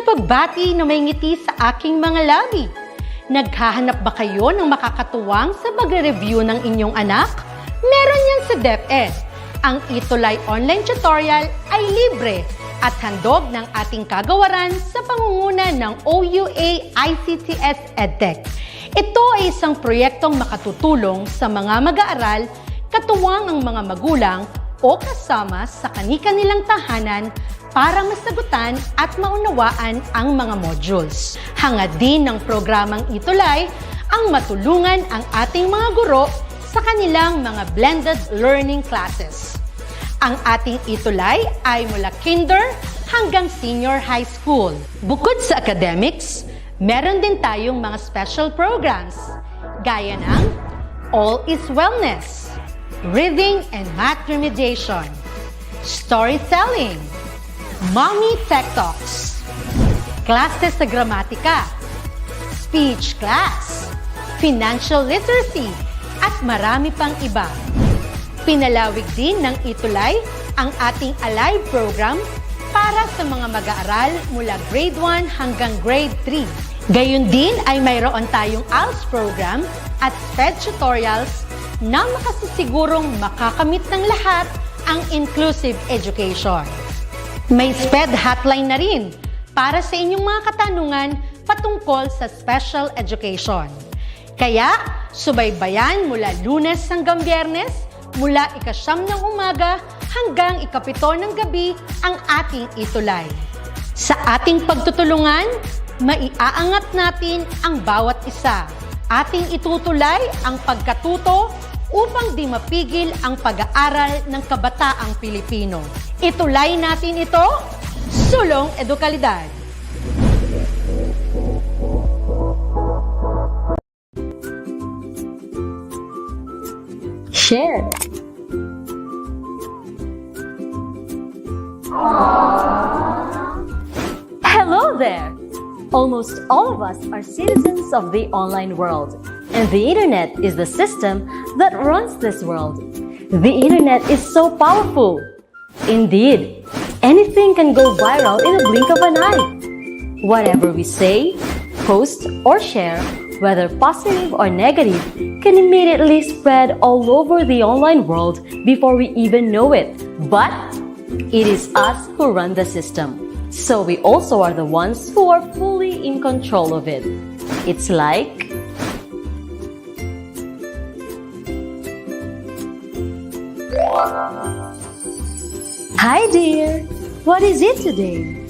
pagbati na may ngiti sa aking mga labi. Naghahanap ba kayo ng makakatuwang sa pagre-review ng inyong anak? Meron yan sa DepEd. Ang ETUlay online tutorial ay libre at handog ng ating kagawaran sa pangunguna ng OUA ICTS EdTech. Ito ay isang proyektong makatutulong sa mga mag-aaral, katuwang ang mga magulang o kasama sa kani-kanilang tahanan para masagutan at maunawaan ang mga modules. Hangad din ng programang ETUlay ang matulungan ang ating mga guro sa kanilang mga blended learning classes. Ang ating ETUlay ay mula kinder hanggang senior high school. Bukod sa academics, meron din tayong mga special programs gaya ng All is Wellness, Reading and Math Remediation, Storytelling, Mommy Tech Talks, Classes sa Gramatika, Speech Class, Financial Literacy, at marami pang iba. Pinalawig din ng ETUlay ang ating Alive program para sa mga mag-aaral mula grade 1 hanggang grade 3. Gayun din ay mayroon tayong ALS program at SPED tutorials na makasisigurong makakamit ng lahat ang inclusive education. May SPED hotline na rin para sa inyong mga katanungan patungkol sa special education. Kaya, subaybayan mula Lunes hanggang Biyernes, mula 9:00 ng umaga hanggang 7:00 ng gabi ang ating ETUlay. Sa ating pagtutulungan, maiaangat natin ang bawat isa. Ating itutulay ang pagkatuto upang di mapigil ang pag-aaral ng kabataang Pilipino. Itulay natin ito, sulong edukalidad. Share. Hello there! Almost all of us are citizens of the online world, and the internet is the system that runs this world. The internet is so powerful. Indeed, anything can go viral in a blink of an eye. Whatever we say, post, or share, whether positive or negative, can immediately spread all over the online world before we even know it. But it is us who run the system. So we also are the ones who are fully in control of it. It's like Hi dear, what is it today?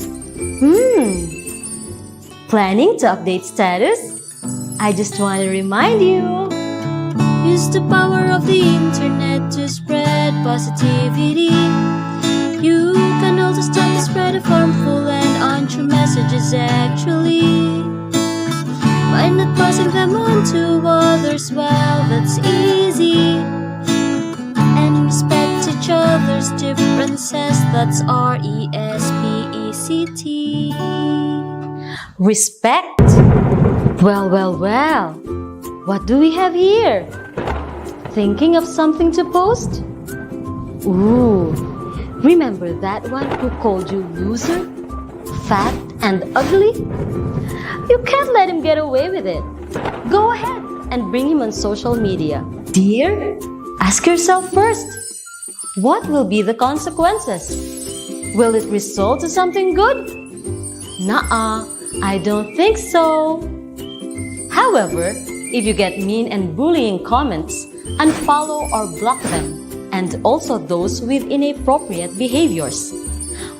Planning to update status? I just want to remind you. Use the power of the internet to spread positivity. You can also stop the spread of harmful and untrue messages actually. By not passing them on to others, well, that's easy. And respect each other's differences, that's RESPECT. Respect? Well. What do we have here? Thinking of something to post? Ooh, remember that one who called you loser, fat, and ugly? You can't let him get away with it. Go ahead and bring him on social media. Dear, ask yourself first, what will be the consequences? Will it result to something good? Nuh-uh, I don't think so. However, if you get mean and bullying comments, unfollow or block them, and also those with inappropriate behaviors.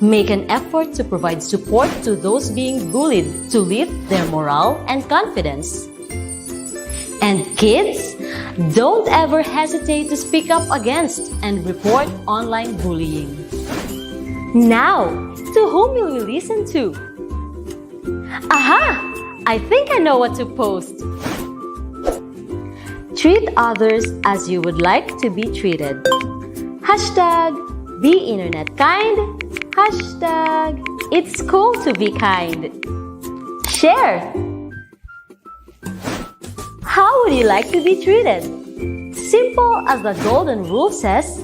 Make an effort to provide support to those being bullied to lift their morale and confidence. And kids, don't ever hesitate to speak up against and report online bullying. Now, to whom will we listen to? Aha! I think I know what to post. Treat others as you would like to be treated. Hashtag be internet kind. Hashtag it's cool to be kind. Share. How would you like to be treated? Simple as the golden rule says,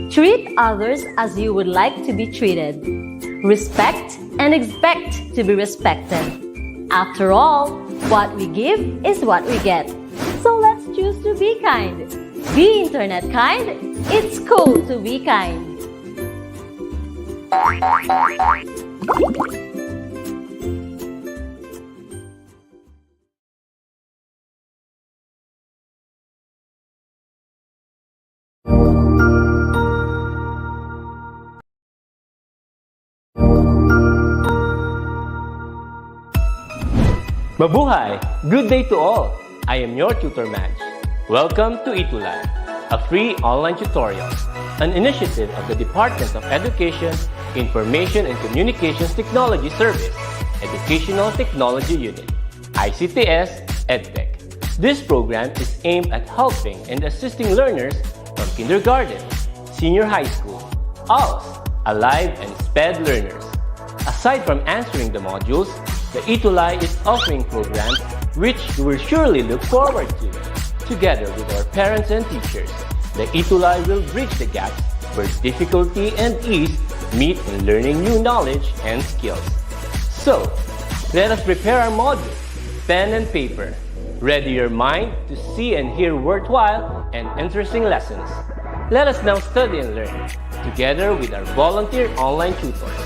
treat others as you would like to be treated. Respect and expect to be respected. After all, what we give is what we get. So let's choose to be kind. Be internet kind. It's cool to be kind. Mabuhay! Good day to all! I am your tutor Madge. Welcome to ETUlay, a free online tutorial, an initiative of the Department of Education, Information and Communications Technology Service, Educational Technology Unit, ICTS EdTech. This program is aimed at helping and assisting learners from kindergarten, senior high school, ALS, Alive and SPED learners. Aside from answering the modules, the ETUlay is offering programs which you will surely look forward to. Together with our parents and teachers, the ETUlay will bridge the gaps where difficulty and ease meet in learning new knowledge and skills. So, let us prepare our modules, pen and paper. Ready your mind to see and hear worthwhile and interesting lessons. Let us now study and learn, together with our volunteer online tutors.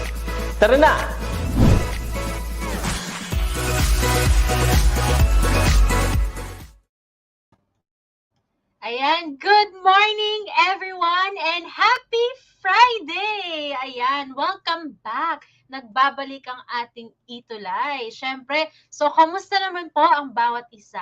Tara na! Ayan, good morning everyone and happy Friday! Ayan, welcome back. Nagbabalik ang ating ETUlay. Siyempre, so kamusta naman po ang bawat isa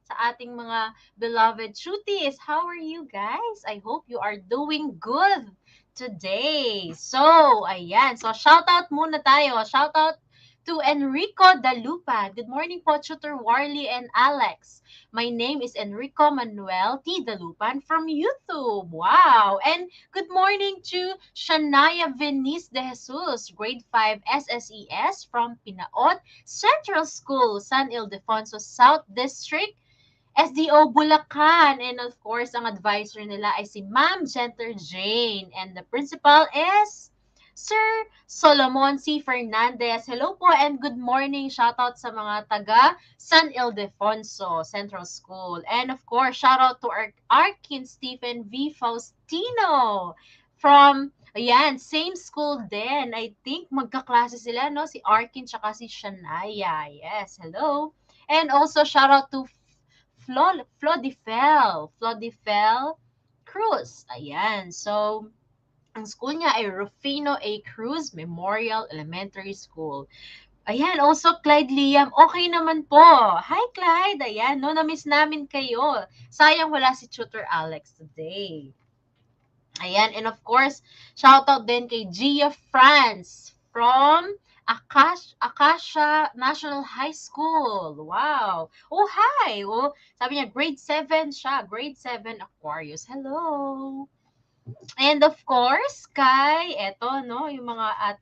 sa ating mga beloved shooties? How are you guys? I hope you are doing good today. So, ayan. So, shoutout muna tayo. Shoutout to Enrico Dalupa. Good morning po, Tutor Warley and Alex. My name is Enrico Manuel T. Dalupan from YouTube. Wow! And good morning to Shania Venice de Jesus, grade 5 SSES from Pinaot Central School, San Ildefonso South District, SDO Bulacan. And of course, ang advisor nila ay si Ma'am Genter Jane. And the principal is Sir Solomon C. Fernandez. Hello po and good morning. Shoutout sa mga taga San Ildefonso Central School. And of course, shoutout to our Arkin Stephen V. Faustino from, ayan, same school din. I think magkaklase sila, no? Si Arkin tsaka si Shania. Yes, hello. And also shoutout to Flodifel Cruz. Ayan, so ang school niya ay Rufino A. Cruz Memorial Elementary School. Ayan, also Clyde Liam, okay naman po. Hi Clyde, ayan, no, na-miss namin kayo. Sayang wala si Tutor Alex today. Ayan, and of course, shoutout din kay Gia France from Acacia National High School. Wow. Oh, hi. Oh, sabi niya, grade 7 siya. Grade 7 Aquarius. Hello. And of course, eto, no, yung mga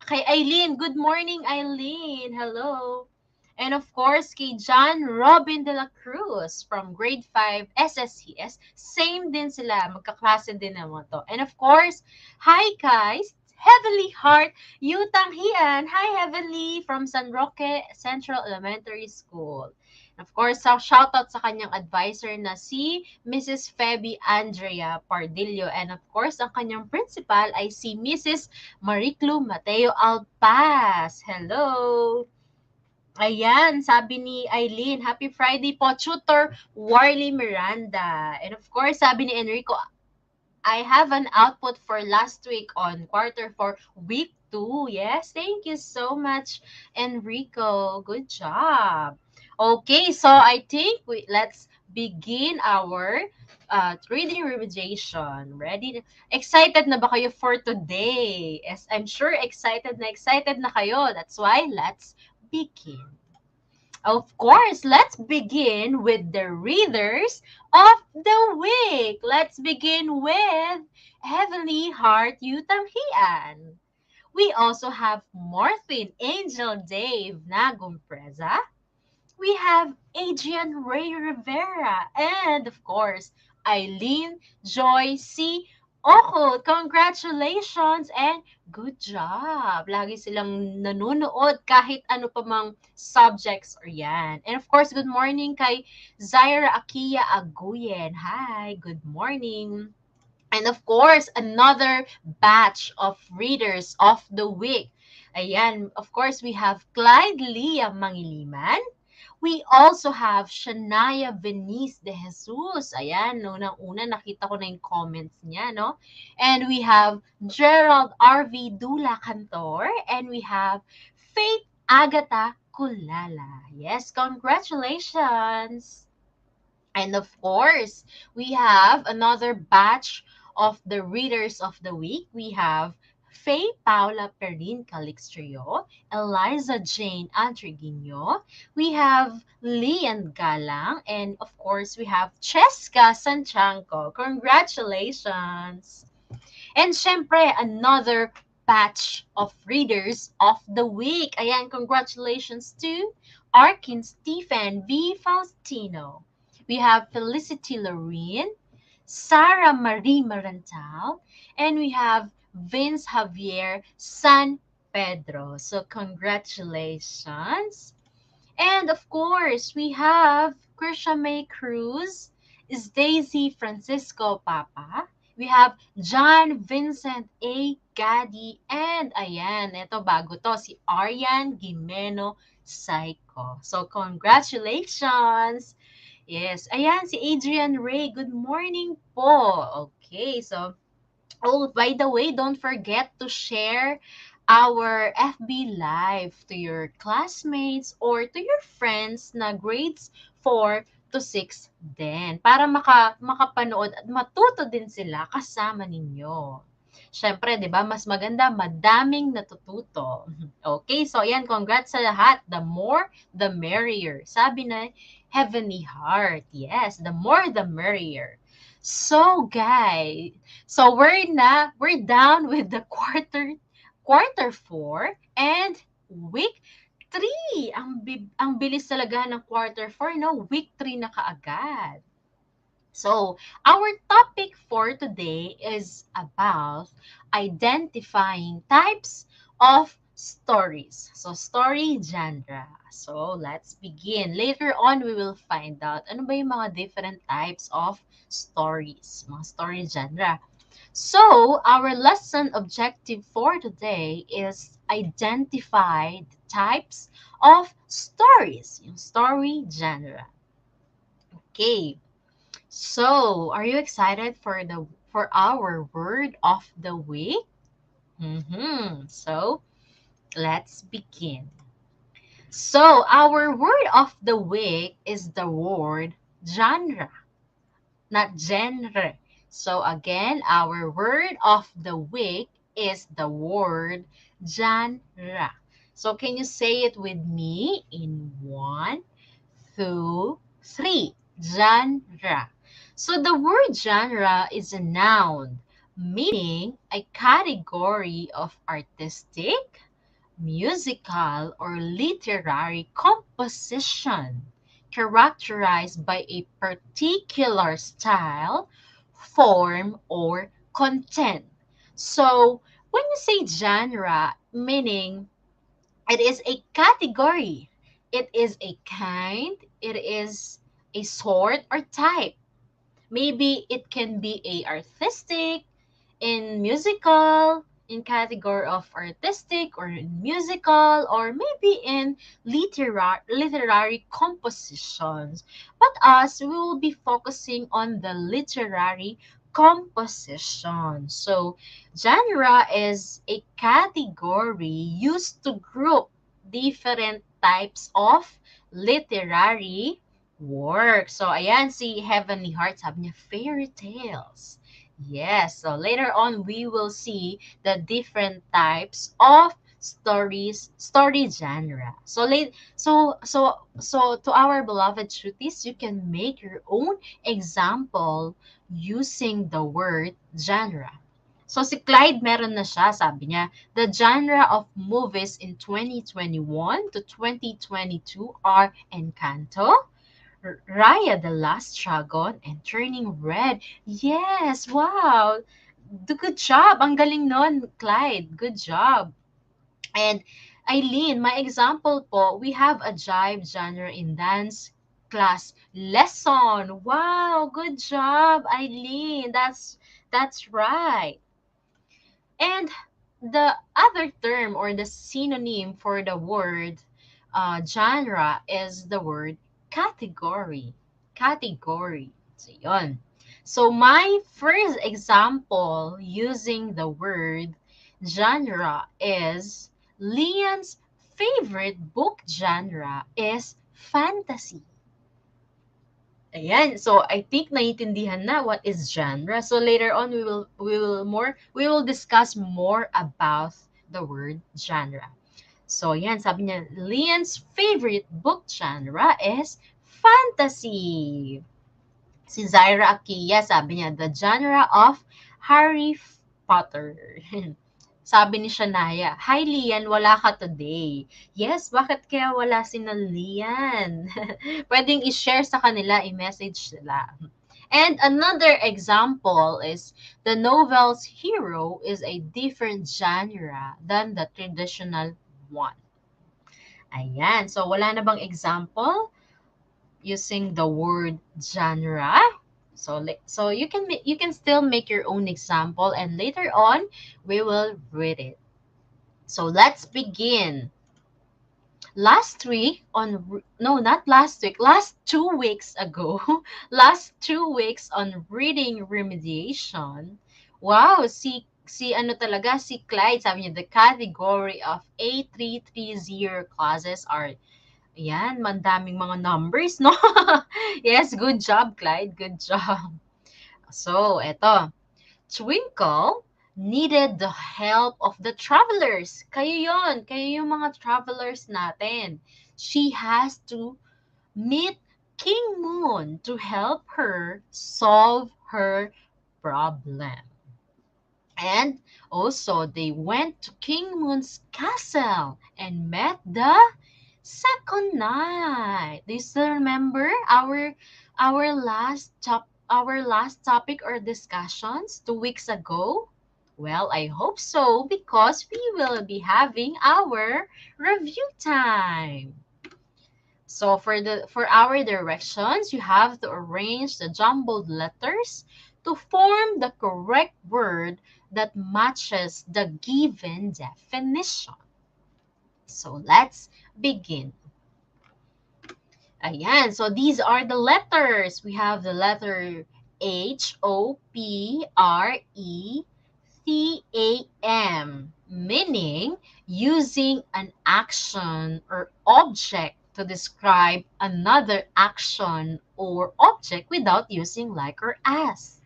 kay Eileen. Good morning, Eileen. Hello. And of course, kay John Robin de la Cruz from grade 5 SSCS. Same din sila. Magkaklase din naman to. And of course, hi guys. Heavenly Heart Yutang Hian. Hi, Heavenly from San Roque Central Elementary School. Of course, shoutout sa kanyang advisor na si Mrs. Feby Andrea Pardillo. And of course, ang kanyang principal ay si Mrs. Mariclu Mateo Alpaz. Hello! Ayan, sabi ni Eileen, Happy Friday po, Tutor Warley Miranda. And of course, sabi ni Enrico, I have an output for last week on quarter 4, week 2. Yes, thank you so much, Enrico. Good job. Okay, so I think let's begin our reading remediation. Ready? Excited na ba kayo for today? Yes, I'm sure excited na kayo. That's why let's begin. Of course, let's begin with the readers of the week. Let's begin with Heavenly Heart Yutang Hian. We also have Morphine Angel Dave Nagumpreza. We have Adrian Ray Rivera. And of course, Eileen Joy C. Oh, congratulations and good job. Lagi silang nanonood kahit ano pa mang subjects or yan. And of course, good morning kay Zaira Akia Aguyen. Hi, good morning. And of course, another batch of readers of the week. Ayan, of course, we have Clyde Leah Mangiliman. We also have Shania Venice de Jesus. Ayan, unang-una nakita ko na yung comments niya, no? And we have Gerald R.V. Dula Cantor. And we have Faith Agata Kulala. Yes, congratulations! And of course, we have another batch of the readers of the week. We have Faye Paula Perin Calixtrio, Eliza Jane Antriguino, we have Lian Galang, and of course, we have Cheska Sanchanco. Congratulations! And syempre, another batch of readers of the week. Ayan, congratulations to Arkin Stephen V. Faustino. We have Felicity Lorraine, Sarah Marie Marantal, and we have Vince Javier San Pedro. So congratulations. And of course, we have Krisha May Cruz, is Daisy Francisco Papa. We have John Vincent A. Gadi, and ayan, ito bago to, si Aryan Gimeno Saiko. So, congratulations! Yes, ayan, si Adrian Ray, good morning po. Okay, so oh, by the way, don't forget to share our FB Live to your classmates or to your friends na grades 4 to 6 din para makapanood at matuto din sila kasama ninyo. Siyempre, di ba, mas maganda, madaming natututo. Okay, so ayan, congrats sa lahat. The more, the merrier. Sabi na, Heavenly Heart. Yes, the more, the merrier. So, guys, so we're down with the quarter 4 and week 3. Ang bilis talaga ng quarter 4, no? Week 3 na kaagad. So, our topic for today is about identifying types of stories. So, story genre. So, let's begin. Later on, we will find out ano ba yung mga different types of stories, mga story genre. So, our lesson objective for today is identify the types of stories, yung story genre. Okay. So, are you excited for our word of the week? So, let's begin. So, our word of the week is the word genre, not genre. So, again, our word of the week is the word genre. So, can you say it with me in 1, 2, 3? Genre. So the word genre is a noun, meaning a category of artistic, musical, or literary composition characterized by a particular style, form, or content. So when you say genre, meaning it is a category, it is a kind, it is a sort or type. Maybe it can be a artistic, in musical, in category of artistic or in musical, or maybe in literary compositions. But us, we will be focusing on the literary composition. So, genre is a category used to group different types of literary work. So, ayan, si Heavenly Heart, sabi niya, fairy tales. Yes, so later on, we will see the different types of story genre. So, to our beloved shooties, you can make your own example using the word genre. So, si Clyde, meron na siya, sabi niya, the genre of movies in 2021 to 2022 are Encanto, Raya the Last Dragon, and Turning Red. Yes, wow. Good job. Ang galing nun, Clyde. Good job. And Eileen, my example po, we have a jive genre in dance class lesson. Wow, good job, Eileen. That's right. And the other term or the synonym for the word genre is the word category. Category. So, yun. So, my first example using the word genre is Lian's favorite book genre is fantasy. Ayan. So I think naiintindihan na what is genre. So later on we will discuss more about the word genre. So yan, sabi niya, Lian's favorite book genre is fantasy. Si Zaira Akia, sabi niya, the genre of Harry Potter. Sabi ni Shania, hi Lian, wala ka today. Yes, bakit kaya wala si na Lian? Pwedeng i-share sa kanila, i-message sila. And another example is the novel's hero is a different genre than the traditional one. Ayan, so wala na bang example using the word genre? So you can still make your own example and later on we will read it. So let's begin. Last 2 weeks ago, last 2 weeks on reading remediation. Wow, si ano talaga, si Clyde, sabi niya, the category of A330 classes are, yan, mandaming mga numbers, no? Yes, good job, Clyde, good job. So, eto, Twinkle needed the help of the travelers. Kayo yung mga travelers natin. She has to meet King Moon to help her solve her problem. And also, they went to King Moon's castle and met the second night. Do you still remember our last topic or discussions 2 weeks ago? Well, I hope so because we will be having our review time. So for our directions, you have to arrange the jumbled letters to form the correct word that matches the given definition. So let's begin. Ayan, so these are the letters. We have the letter HOPRECAM, meaning using an action or object to describe another action or object without using like or as.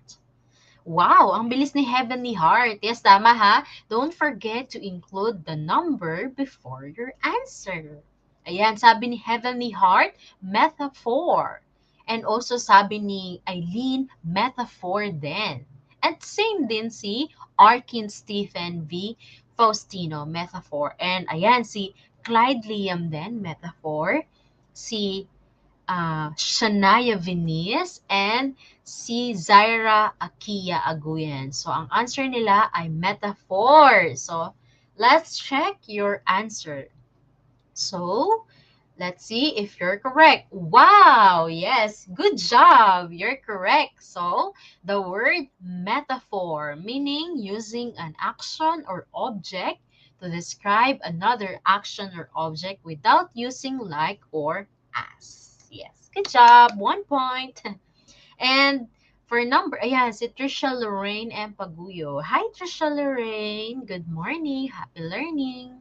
Wow, ang bilis ni Heavenly Heart. Yes, tama ha. Don't forget to include the number before your answer. Ayan, sabi ni Heavenly Heart, metaphor. And also sabi ni Eileen, metaphor din. At same din si Arkin Stephen V. Faustino, metaphor. And ayan, si Clyde Liam din, metaphor. Si Shania Venice and si Zaira Akia Aguyen. So, ang answer nila ay metaphor. So, let's check your answer. So, let's see if you're correct. Wow! Yes, good job! You're correct. So, the word metaphor, meaning using an action or object to describe another action or object without using like or as. Yes, good job. 1 point. And for number, ayan, si Trisha Lorraine M. Paguyo. Hi, Trisha Lorraine. Good morning. Happy learning.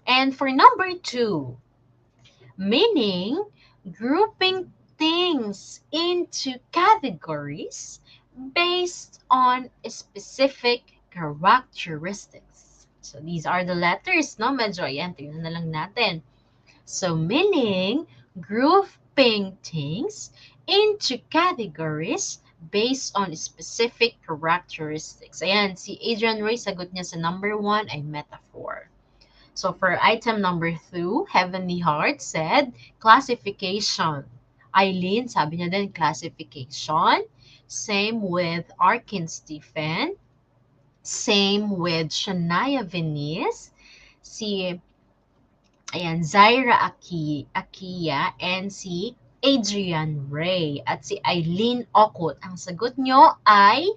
And for number 2, meaning grouping things into categories based on specific characteristics. So these are the letters, no? Medyo, ayan, tingnan na lang natin. So meaning grouping things into categories based on specific characteristics. Ayan, si Adrian Ray, sagot niya sa number 1 ay metaphor. So for item number 2, Heavenly Heart said classification. Eileen, sabi niya din, classification. Same with Arkin Stephen. Same with Shania Venice. Si, ayan, Zaira Akia, and si Adrian Ray. At si Eileen Okut. Ang sagot nyo ay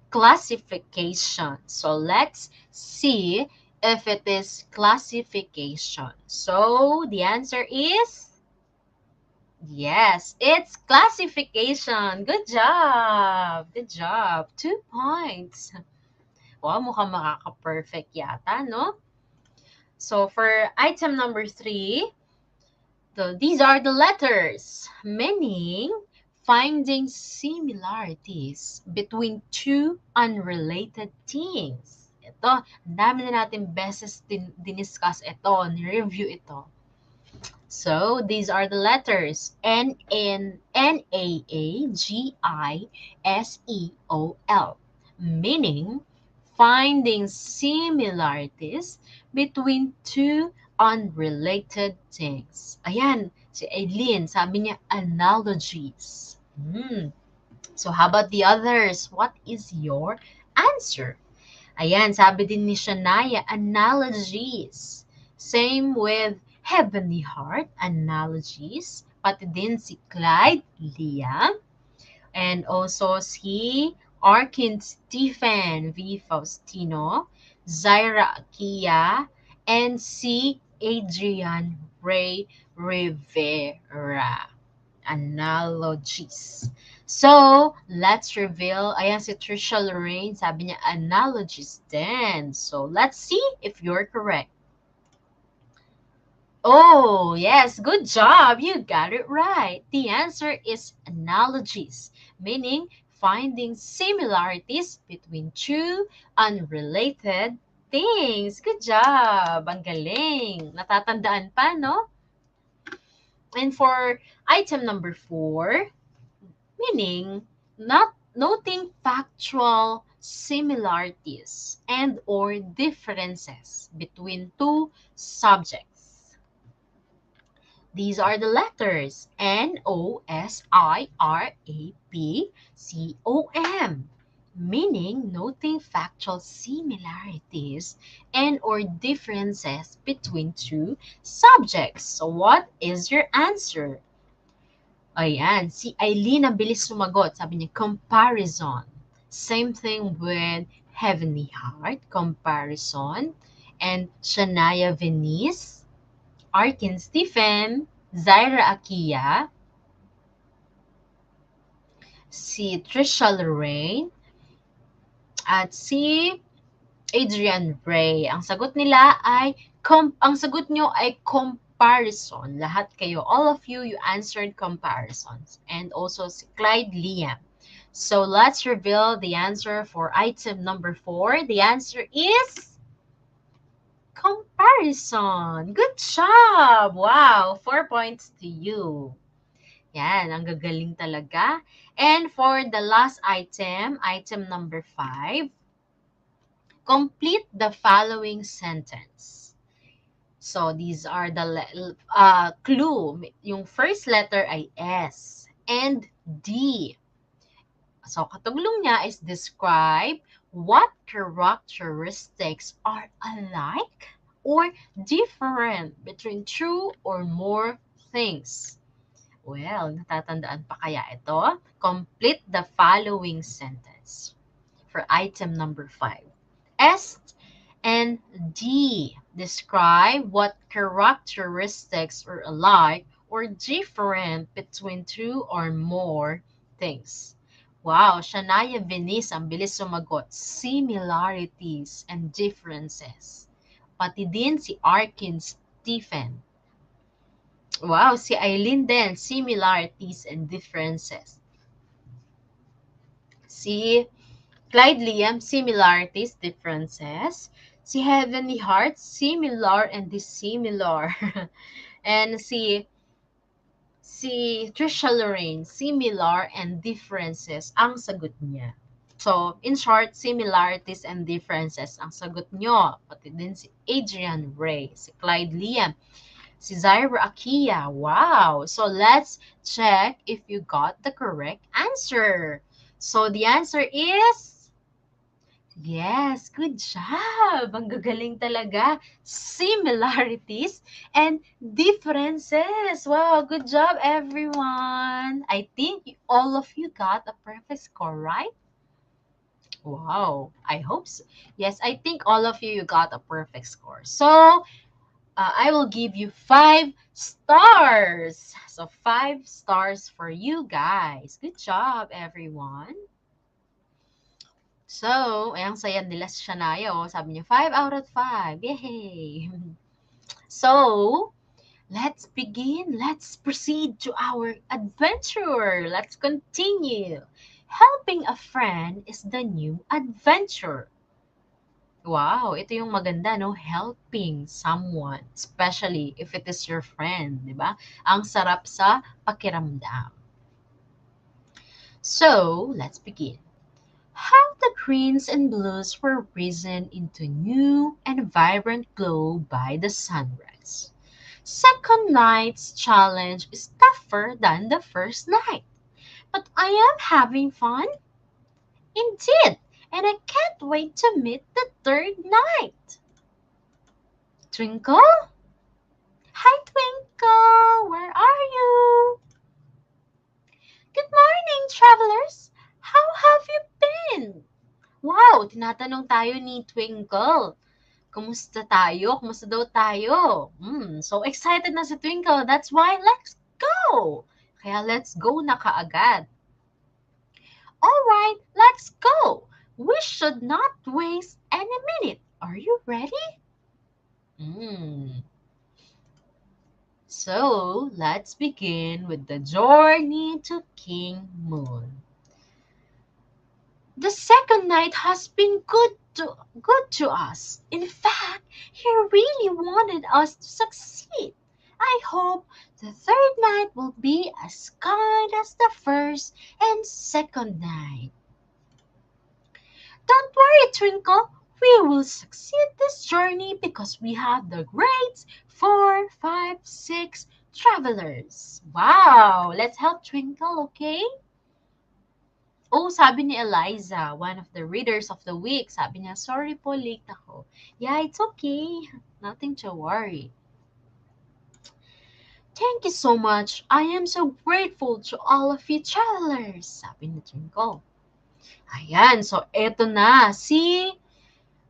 classification. So, let's see if it is classification. So, the answer is yes, it's classification. Good job. Good job. 2 points. Wow, mukhang makaka-perfect yata, no? So, for item number 3, these are the letters, meaning finding similarities between two unrelated things. Ito, ang dami na natin beses diniscuss ito, ni-review ito. So, these are the letters N-A-A-G-I-S-E-O-L, meaning finding similarities between two unrelated things. Ayan, si Aileen, sabi niya, analogies. So, how about the others? What is your answer? Ayan, sabi din ni Shania, analogies. Same with Heavenly Heart, analogies. Pati din si Clyde, Liam. And also si Arkin Stephen V. Faustino, Zaira Akia, and si Adrian Ray Rivera. Analogies. So, let's reveal. Ayan si Trisha Lorraine, sabi niya analogies din. So, let's see if you're correct. Oh, yes, good job. You got it right. The answer is analogies, meaning finding similarities between two unrelated things. Good job. Ang galing. Natatandaan pa, no? And for item number 4, meaning not noting factual similarities and or differences between two subjects. These are the letters N-O-S-I-R-A-P-C-O-M, meaning noting factual similarities and or differences between two subjects. So what is your answer? Ayan, si Eileen ang bilis sumagot. Sabi niya, comparison. Same thing with Heavenly Heart, comparison. And Shania Venice, Arkin Stephen, Zaira Akia, si Trisha Lorraine, at si Adrian Ray. Ang sagot nila ay, ang sagot nyo ay comparison. Lahat kayo, all of you, you answered comparisons. And also si Clyde Liam. So let's reveal the answer for item number 4. The answer is comparison. Good job! Wow! 4 points to you. Yan, ang gagaling talaga. And for the last item, item number 5, complete the following sentence. So, these are the clue. Yung first letter ay S and D. So, katuglong niya is describe what characteristics are alike or different between two or more things. Well, natatandaan pa kaya ito? Complete the following sentence for item number 5. S and D. Describe what characteristics are alike or different between two or more things. Wow, Shania Venice ang bilis sumagot. Similarities and differences. Pati din si Arkin Stephen. Wow, si Eileen din. Similarities and differences. Si Clyde Liam, similarities, differences. Si Heavenly Heart, similar and dissimilar. And si Trisha Lorraine, similar and differences ang sagot niya. So, in short, similarities and differences ang sagot nyo. Pati din si Adrian Ray, si Clyde Liam, Si Zaira Akia. Wow. So let's check if you got the correct answer. So the answer is yes, good job. Ang gagaling talaga. Similarities and differences. Wow, good job everyone. I think all of you got a perfect score, right? Wow, I hope so. Yes, I think all of you got a perfect score. So, I will give you 5 stars. So, 5 stars for you guys. Good job, everyone. So, ang saya nila si Shania. Oh, sabi niya, 5 out of 5. Yay! So, let's begin. Let's proceed to our adventure. Let's continue. Helping a friend is the new adventure. Wow, ito yung maganda, no? Helping someone, especially if it is your friend, di ba? Ang sarap sa pakiramdam. So, let's begin. How the greens and blues were risen into new and vibrant glow by the sunrise. Second night's challenge is tougher than the first night, but I am having fun. Indeed, and I can't wait to meet the third night. Twinkle? Hi, Twinkle! Where are you? Good morning, travelers! How have you been? Wow, tinatanong tayo ni Twinkle. Kumusta tayo? Kumusta daw tayo? So excited na si Twinkle. That's why, let's go! Kaya let's go na kaagad. Alright, let's go! We should not waste any minute. Are you ready? So, let's begin with the journey to King Moon. The second night has been good to us. In fact, he really wanted us to succeed. I hope the third night will be as kind as the first and second night. Don't worry, Twinkle. We will succeed this journey because we have the grades 4, 5, 6 travelers. Wow! Let's help Twinkle, okay? Oh, sabi ni Eliza, one of the readers of the week, sabi niya, sorry po, late ako. Yeah, it's okay. Nothing to worry. Thank you so much. I am so grateful to all of you travelers, sabi ni Twinkle. Ayan, so eto na. See?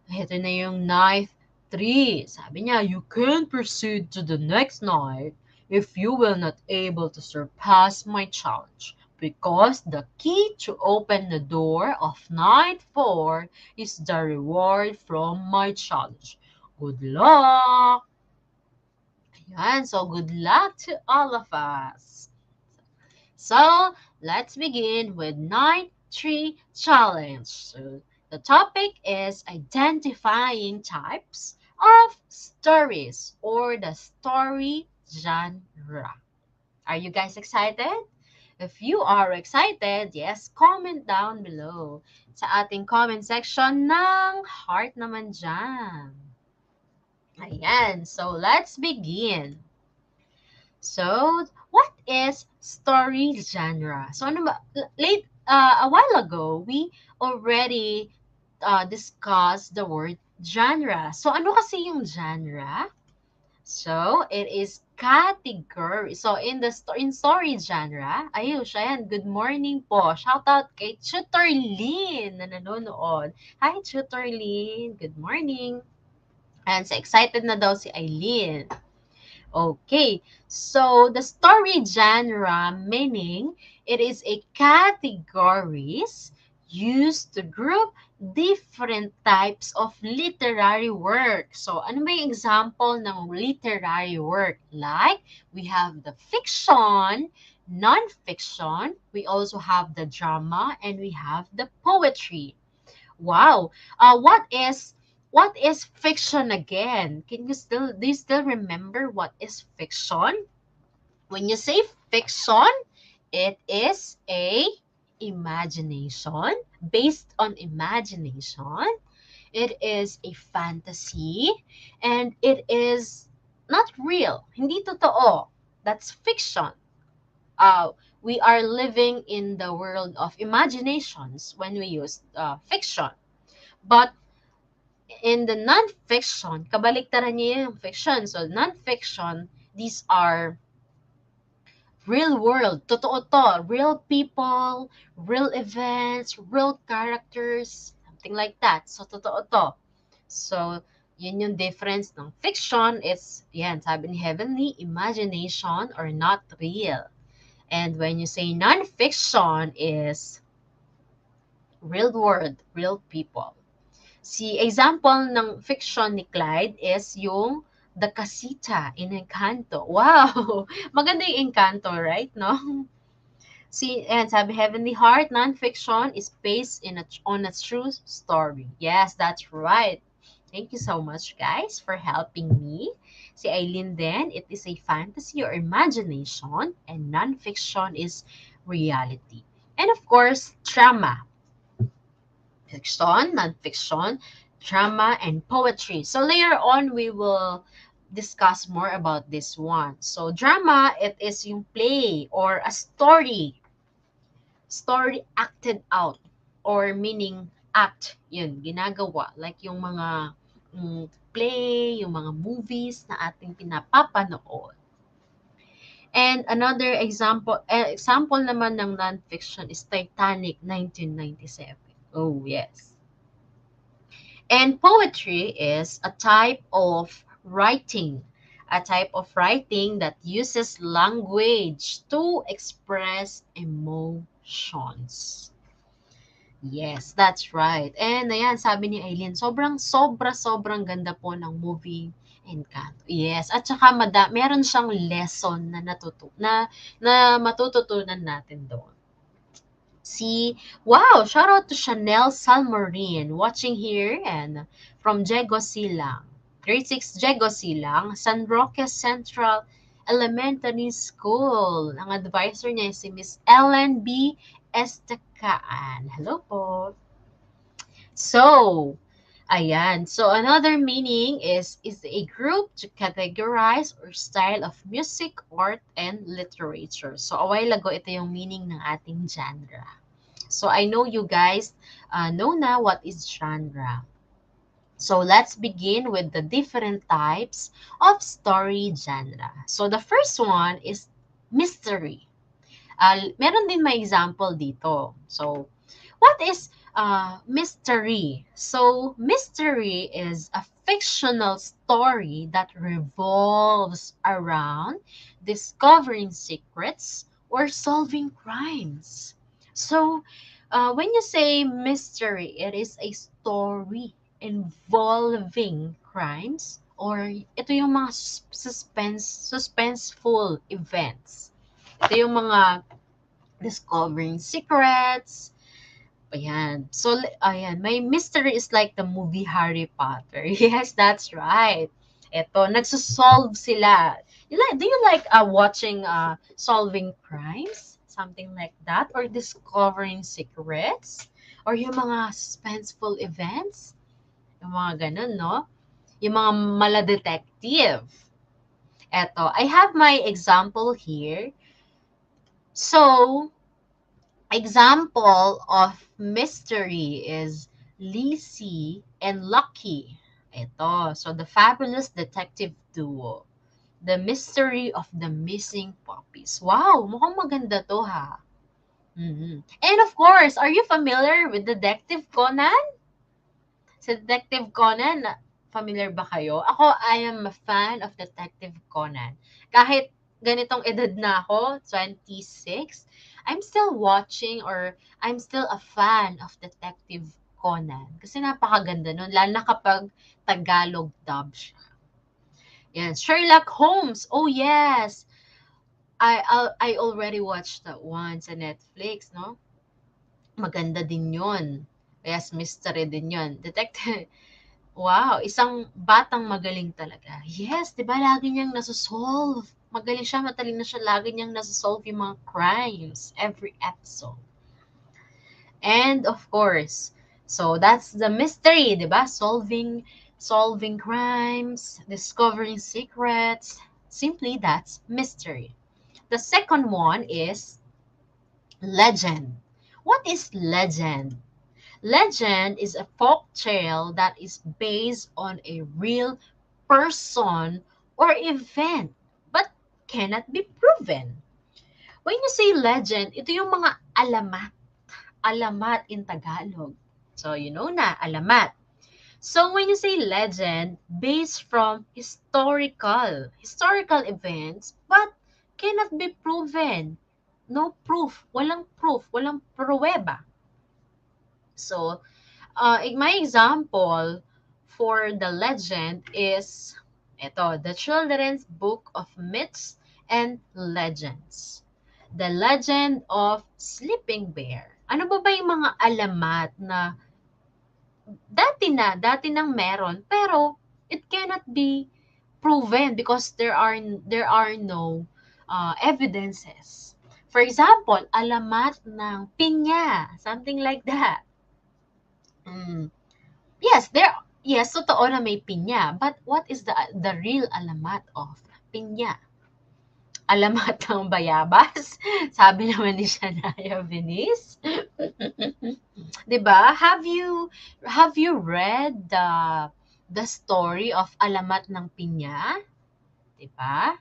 Ito na yung ninth 3. Sabi niya, you can proceed to the next night if you will not able to surpass my challenge. Because the key to open the door of night 4 is the reward from my challenge. Good luck! Ayan, so good luck to all of us. So, let's begin with night 3 challenge. So, the topic is identifying types of stories or the story genre. Are you guys excited? If you are excited, yes, comment down below sa ating comment section ng heart naman dyan. Ayan, so let's begin. So, what is story genre? So, ano ba? A while ago, we already discussed the word genre. So, ano kasi yung genre? So, it is category. So, in story genre, ayush, ayan, good morning po. Shout out kay Tutor Lynn na nanonood. Hi, Tutor Lynn. Good morning. And so, excited na daw si Eileen. Okay, so the story genre meaning it is a categories used to group different types of literary work. So, ano ba yung example ng literary work? Like, we have the fiction, non-fiction, we also have the drama, and we have the poetry. Wow! What is fiction again? Do you still remember what is fiction? When you say fiction, it is a imagination, based on imagination. It is a fantasy, and it is not real. Hindi totoo. That's fiction. We are living in the world of imaginations when we use fiction. But in the non-fiction, kabaliktaran niya yung fiction. So, non-fiction, these are real world. Totoo to. Real people, real events, real characters, something like that. So, totoo to. So, yun yung difference ng fiction is, yan, sabi ni Heavenly, imagination or not real. And when you say non-fiction is real world, real people. Si example ng fiction ni Clyde is yung The Casita in Encanto. Wow! Maganda yung Encanto, right? No? And sabi, Heavenly Heart, non-fiction is based on a true story. Yes, that's right. Thank you so much, guys, for helping me. Si Aileen then, it is a fantasy or imagination, and non-fiction is reality. And of course, drama. Fiction, non-fiction, drama, and poetry. So later on, we will discuss more about this one. So drama, it is yung play or a story acted out, or meaning act, yun, ginagawa. Like yung mga play, yung mga movies na ating pinapapanood. And another example naman ng non-fiction is Titanic 1997. Oh, yes. And poetry is a type of writing that uses language to express emotions. Yes, that's right. And ayan, sabi ni Aileen, sobrang ganda po ng movie Encanto. Yes, at saka meron siyang lesson na matututunan natin doon. Wow, shout out to Chanel Salmorin watching here and from Jego Silang. Grade 6 Jego Silang, San Roque Central Elementary School. Ang advisor niya si Miss Ellen B. Estacaan. Hello po. So, ayan. So, another meaning is a group to categorize or style of music, art, and literature. So, a while ago, ito yung meaning ng ating genre. So, I know you guys know na what is genre. So, let's begin with the different types of story genre. So, the first one is mystery. Meron din may example dito. So, what is mystery? So, mystery is a fictional story that revolves around discovering secrets or solving crimes. So, when you say mystery, it is a story involving crimes or ito yung mga suspenseful events. Ito yung mga discovering secrets. Ayan. So, ayan. My mystery is like the movie Harry Potter. Yes, that's right. Ito, nagsosolve sila. Do you like watching solving crimes? Something like that? Or discovering secrets? Or yung mga suspenseful events? Yung mga ganun, no? Yung mga mala-detective. Eto, I have my example here. So, example of mystery is Lizzie and Lucky. Ito, so the fabulous detective duo. The mystery of the missing puppies. Wow, mukhang maganda to ha. And of course, are you familiar with Detective Conan? Sa Detective Conan, familiar ba kayo? Ako, I am a fan of Detective Conan. Kahit ganitong edad na ako, 26, I'm still watching or I'm still a fan of Detective Conan. Kasi napakaganda nun, lalo na kapag Tagalog dub siya. Yan, Sherlock Holmes. Oh yes. I already watched that one sa Netflix, no? Maganda din 'yon. Yes, mystery din 'yon. Detective. Wow, isang batang magaling talaga. Yes, 'di ba lagi niyang nasosolve. Magaling siya, matalino siya, lagi niyang nasosolve yung mga crimes every episode. And of course, so that's the mystery, 'di ba? Solving solving crimes, discovering secrets. Simply, that's mystery. The second one is legend. What is legend? Legend is a folk tale that is based on a real person or event but cannot be proven. When you say legend, ito yung mga alamat. Alamat in Tagalog. So, you know na, alamat. So, when you say legend, based from historical events, but cannot be proven. No proof. Walang pruweba. So, my example for the legend is the Children's Book of Myths and Legends. The Legend of Sleeping Bear. Ano ba yung mga alamat na dati nang meron, pero it cannot be proven because there are no evidences. For example, alamat ng pinya, something like that. Yes, totoo na may pinya. But what is the real alamat of pinya? Alamat ng bayabas? Sabi naman ni Shania Venice. 'Di ba? Have you read the story of alamat ng pinya? 'Di ba?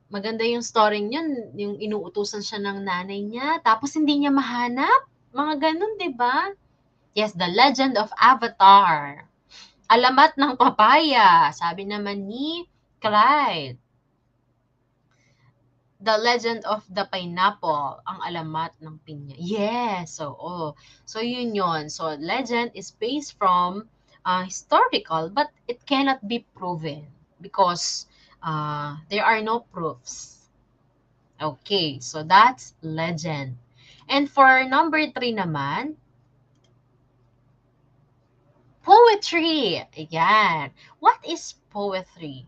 Maganda yung story yun, yung inuutusan siya ng nanay niya, tapos hindi niya mahanap. Mga ganun, 'di ba? Yes, The Legend of Avatar. Alamat ng papaya, sabi naman ni Clyde. The Legend of the Pineapple, ang alamat ng pinya. Yes, so yun. So legend is based from historical, but it cannot be proven because there are no proofs. Okay, so that's legend. And for number 3 naman, poetry. Ayan. What is poetry?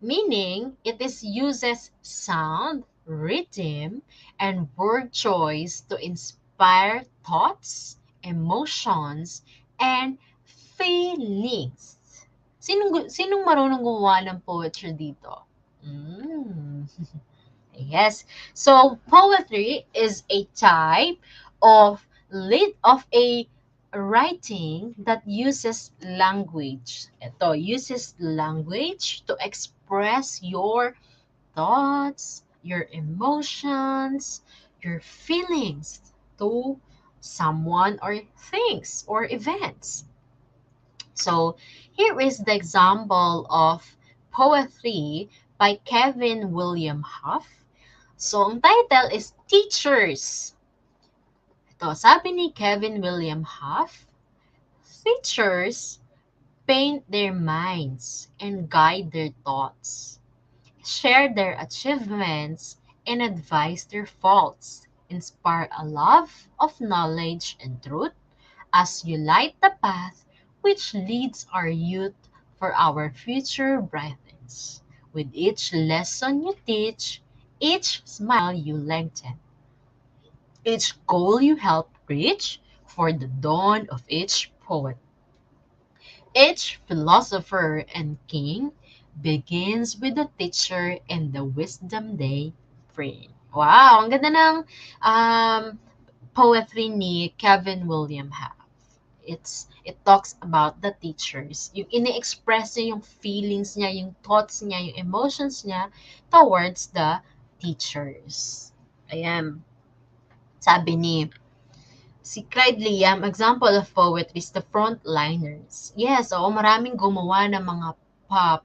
Meaning, it uses sound, rhythm, and word choice to inspire thoughts, emotions, and feelings. Sinong marunong gumawa ng poetry dito? Yes. So, poetry is a type of a writing that uses language. Ito, uses language to express your thoughts, your emotions, your feelings to someone or things or events. So, here is the example of poetry by Kevin William Huff. So, ang title is Teachers. Ito, sabi ni Kevin William Huff, teachers paint their minds and guide their thoughts, share their achievements and advise their faults, inspire a love of knowledge and truth as you light the path which leads our youth for our future brightens. With each lesson you teach, each smile you lengthen, each goal you help reach for the dawn of each poet. Each philosopher and king begins with a teacher and the wisdom they bring. Wow! Ang ganda ng poetry ni Kevin William Huff. It talks about the teachers. Yung ini-express niya yung feelings niya, yung thoughts niya, yung emotions niya towards the teachers. Ayan. Sabi ni si Clyde Liam, example of poetry is the frontliners. Yes, maraming gumawa ng mga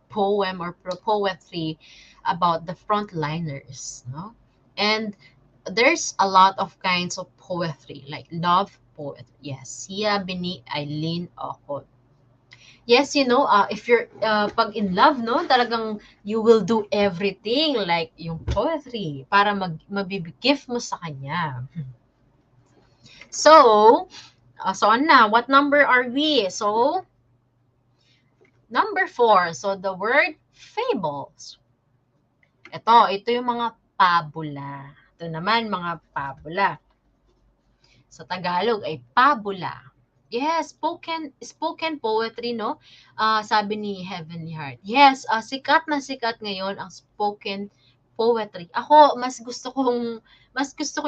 poem or poetry about the frontliners, no? And there's a lot of kinds of poetry, like love poetry. Yes, Sia Bini Eileen Ocon. Yes, if you're pag in love, no, talagang you will do everything like yung poetry para mabibigif mo sa kanya. So on na, what number are we? So, number 4. So, the word fables. Ito yung mga pabula. Ito naman, mga pabula. Sa Tagalog ay pabula. Yes, spoken poetry, no? Sabi ni Heavenly Heart. Yes, sikat na sikat ngayon ang spoken poetry. Ako, mas gusto ko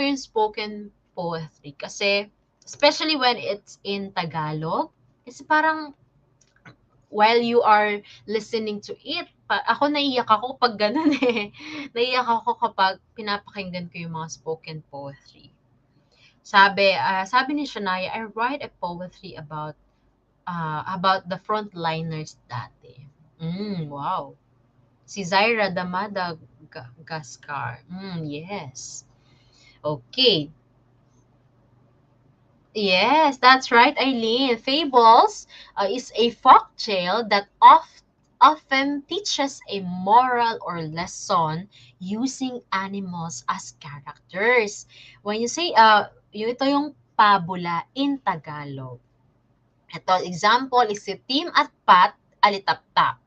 yung spoken poetry kasi, especially when it's in Tagalog, kasi parang while you are listening to it, ako naiyak ako pag ganun eh. Naiyak ako kapag pinapakinggan ko yung mga spoken poetry. Sabi ni Shania, I write a poetry about the frontliners dati. Wow. Si Zaira Damada Gascar. Yes. Okay. Yes, that's right, Eileen. Fables is a folk tale that often teaches a moral or lesson using animals as characters. When you say, ito yung pabula in Tagalog. Ito, example is si Tim at Pat alitap-tap.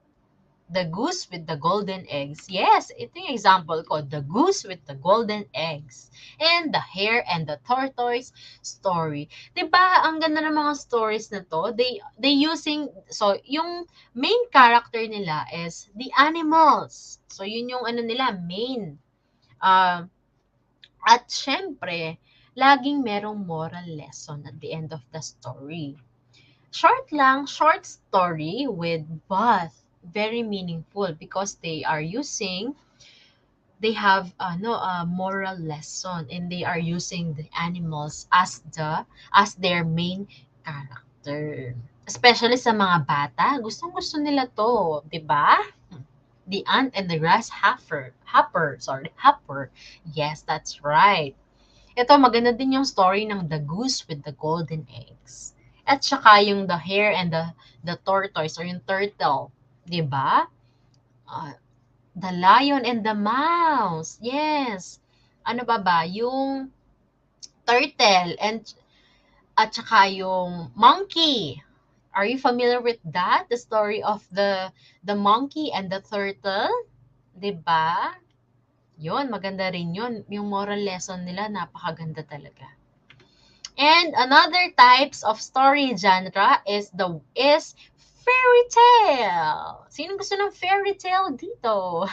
The goose with the golden eggs. Yes, ito yung example ko. The goose with the golden eggs. And the hare and the tortoise story. Diba, ang ganda ng mga stories na to. They using, so yung main character nila is the animals. So yun yung ano nila, main. At syempre, laging merong moral lesson at the end of the story. Short story with both very meaningful because they have a moral lesson and they are using the animals as their main character. Especially sa mga bata, gustong-gusto nila to, 'di ba? The ant and the hopper. Yes, that's right. Ito, maganda din yung story ng The Goose with the Golden Eggs. At saka yung The Hare and the Tortoise or yung turtle. 'Di ba? The Lion and the Mouse. Yes. Ano ba? Yung turtle at saka yung monkey. Are you familiar with that? The story of the monkey and the turtle? 'Di ba? Yun, maganda rin yun. Yung moral lesson nila, napakaganda talaga. And another types of story genre is fairy tale. Sino gusto ng fairy tale dito?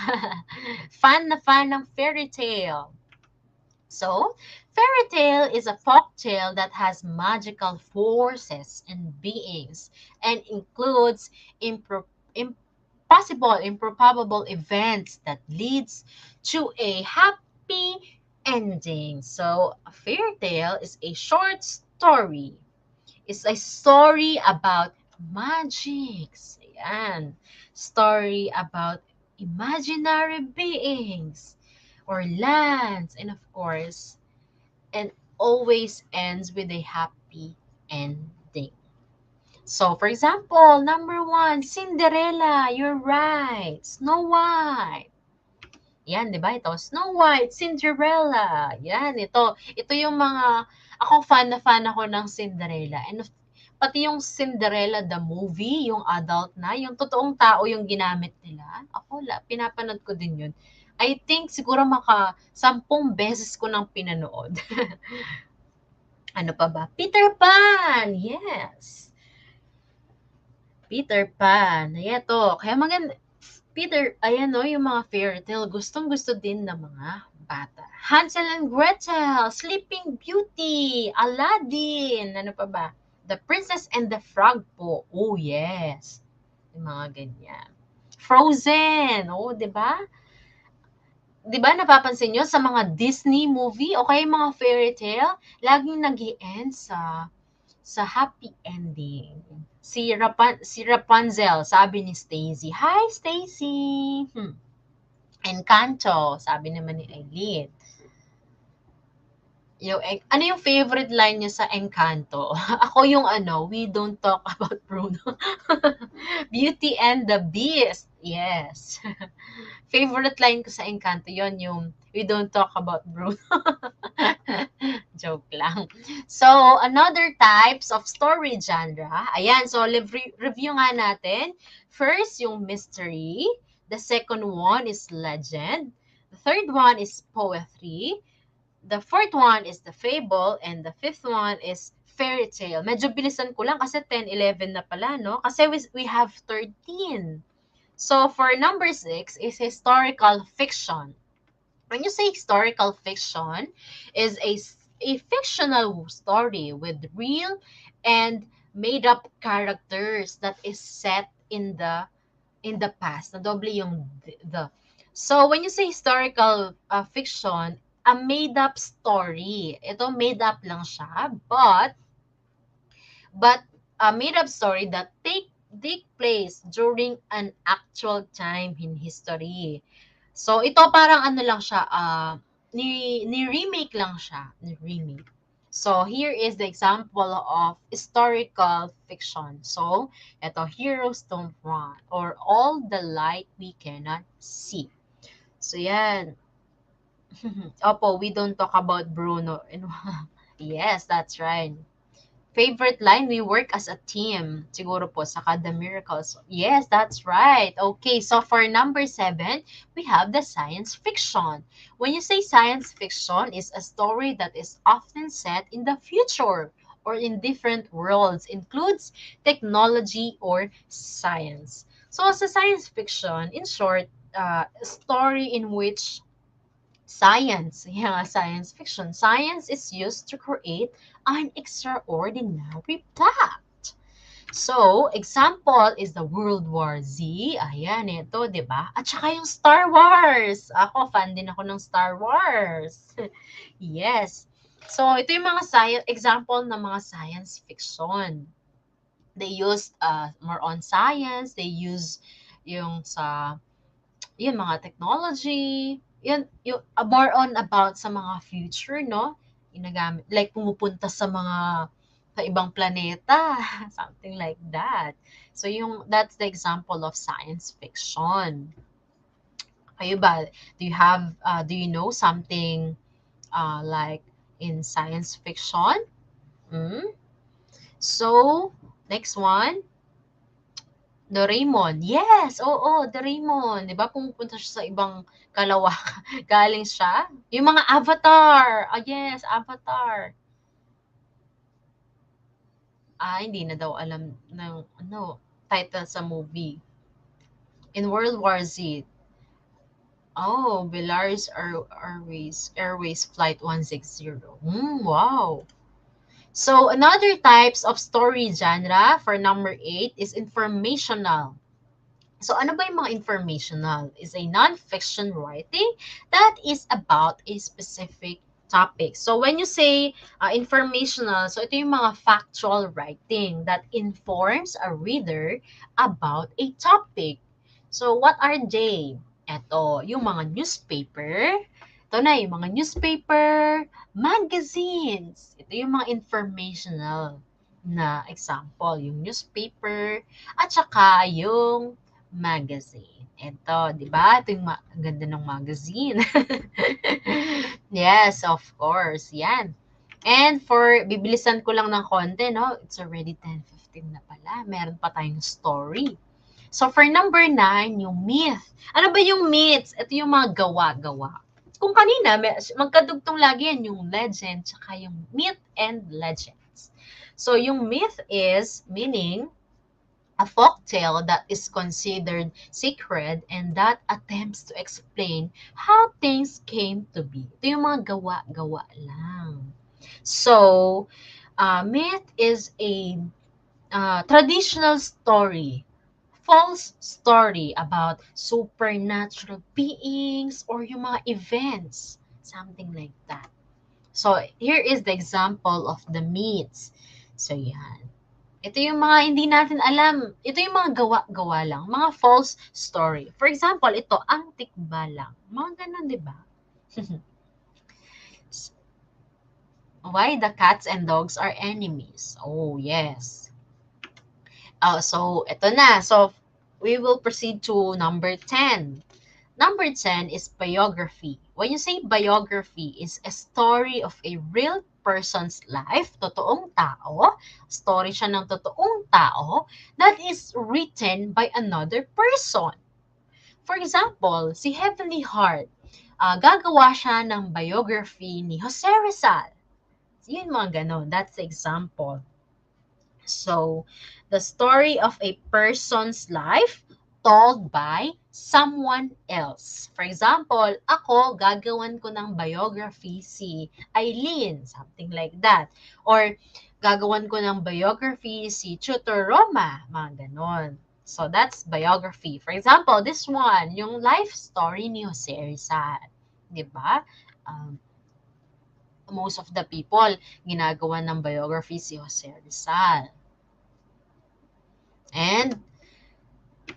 Fan na fan ng fairy tale. So, fairy tale is a folk tale that has magical forces and beings and includes improbable events that leads to a happy ending. So, a fairy tale is a short story. It's a story about magics. Ayan. Story about imaginary beings or lands, and of course, and always ends with a happy ending. So, for example, number 1, Cinderella. You're right. Snow White. Yan, di ba? Ito, Snow White, Cinderella. Yan, ito. Ito yung mga, ako fan ako ng Cinderella. And pati yung Cinderella the movie, yung adult na, yung totoong tao yung ginamit nila. Ako, pinapanood ko din yun. I think siguro 10 beses ko nang pinanood. Ano pa ba? Peter Pan! Yes! Peter Pan. Ayan to. Kaya maganda. Ayan o, yung mga fairy tale, gustong-gusto din ng mga bata. Hansel and Gretel, Sleeping Beauty, Aladdin, ano pa ba? The Princess and the Frog po. Oh, yes. Yung mga ganyan. Frozen. Oh, di ba? Di ba napapansin nyo sa mga Disney movie o kaya mga fairy tale, laging nag-i-end sa happy ending. Si Rapunzel, sabi ni Stacy. Hi, Stacy! Encanto, sabi naman ni Eileen. Ano yung favorite line niya sa Encanto? Ako yung we don't talk about Bruno. Beauty and the Beast. Yes. Favorite line ko sa Encanto yon yung we don't talk about Bruno. Joke lang. So, another types of story genre. Ayan, so review nga natin. First, yung mystery. The second one is legend. The third one is poetry. The fourth one is the fable. And the fifth one is fairy tale. Medyo bilisan ko lang kasi 10, 11 na pala, no? Kasi we have 13. So, for number 6 is historical fiction. When you say historical fiction, is a fictional story with real and made up characters that is set in the past. Na doble yung the. So, when you say historical fiction, a made up story. Ito made up lang siya, but a made up story that take place during an actual time in history. So, ito parang ano lang siya, ni remake lang siya, ni remake. So, here is the example of historical fiction. So, ito, heroes don't run, or all the light we cannot see. So, yan. Opo, we don't talk about Bruno. Yes, that's right. Favorite line, we work as a team. Siguro po, saka the miracles. Yes, that's right. Okay, so for number 7, we have the science fiction. When you say science fiction, is a story that is often set in the future or in different worlds, includes technology or science. So as a science fiction, in short, a story in which science fiction. Science is used to create an extraordinary plot. So, example is the World War Z. Ayan, ito, di ba? At saka yung Star Wars. Ako, fan din ako ng Star Wars. Yes. So, ito yung mga example ng mga science fiction. They use more on science. They use yung sa yun, mga technology, yun, yung more on about sa mga future, no? Ginagamit, like pumupunta sa ibang planeta, something like that. So, that's the example of science fiction. Kayo ba, do you know something like in science fiction? Hmm? So, next one. Doraemon. Yes, oo, Doraemon. 'Di ba pumupunta siya sa ibang kalawakan. Galing siya. Yung mga Avatar. Yes, Avatar. Hindi na daw alam ng title sa movie. In World War Z. Oh, Belarus Airways Flight 160. Wow. So, another types of story genre for number 8 is informational. So, ano ba yung mga informational? Is a non-fiction writing that is about a specific topic. So, when you say informational, so ito yung mga factual writing that informs a reader about a topic. So, what are they? Ito, yung mga newspaper. Ito na, yung mga newspaper, magazines. Ito yung mga informational na example. Yung newspaper, at saka yung magazine. Ito, di ba? Ito yung ganda ng magazine. Yes, of course. Yan. And bibilisan ko lang ng konti, no? It's already 10:15 na pala. Meron pa tayong story. So, for number 9, yung myth. Ano ba yung myths? Ito yung mga gawa-gawa. Kung kanina, magkadugtong lagi yan yung legend tsaka yung myth and legends. So, yung myth is meaning a folk tale that is considered sacred and that attempts to explain how things came to be. Ito yung mga gawa-gawa lang. So, myth is a traditional story, false story about supernatural beings or yung mga events, something like that. So, here is the example of the myths. So, yan. Ito yung mga hindi natin alam. Ito yung mga gawa-gawa lang. Mga false story. For example, ito, ang tikbalang. Mga ganun, di ba? Why the cats and dogs are enemies? Oh, yes. So, ito na. So, we will proceed to number 10. Number 10 is biography. When you say biography, is a story of a real person's life, totoong tao, story siya ng totoong tao, that is written by another person. For example, si Heavenly Heart, gagawa siya ng biography ni Jose Rizal. Yun mga ganon. That's the example. So, the story of a person's life told by someone else. For example, ako, gagawan ko ng biography si Eileen, something like that. Or, gagawan ko ng biography si Tutor Roma, mga ganon. So, that's biography. For example, this one, yung life story ni Jose Rizal. Diba? Most of the people, ginagawa ng biography si Jose Rizal. And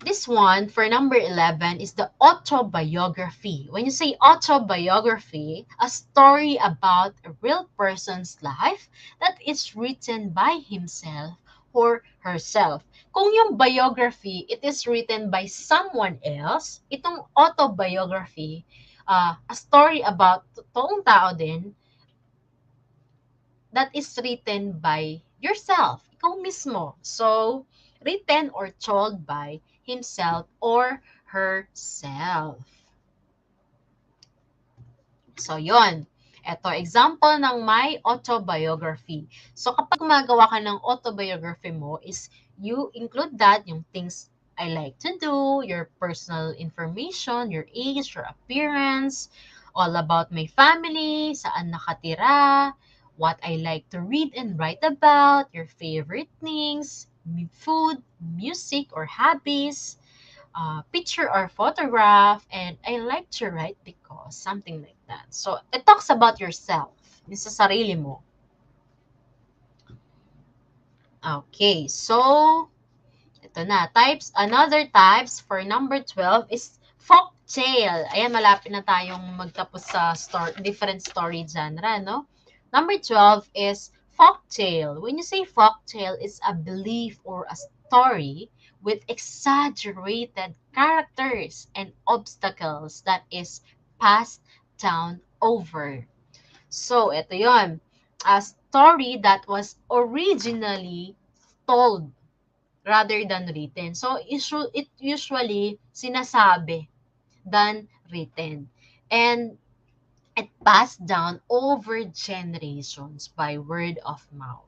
this one, for number 11, is the autobiography. When you say autobiography, a story about a real person's life that is written by himself or herself. Kung yung biography, it is written by someone else, itong autobiography, a story about totoong tao din, that is written by yourself, ikaw mismo. So, written or told by himself or herself. So, yon. Ito, example ng my autobiography. So, kapag gumagawa ka ng autobiography mo is you include that, yung things I like to do, your personal information, your age, your appearance, all about my family, saan nakatira, what I like to read and write about, your favorite things, food, music, or hobbies, picture or photograph, and I like to write because, something like that. So, it talks about yourself. Yung sa sarili mo. Okay, so, ito na. Another types for number 12 is folk tale. Ayan, malapit na tayong magtapos sa different story genre, no? Number 12 is folk tale. When you say folk tale, it's a belief or a story with exaggerated characters and obstacles that is passed down over. So, ito yon, a story that was originally told rather than written. So, it usually sinasabi than written. And it passed down over generations by word of mouth.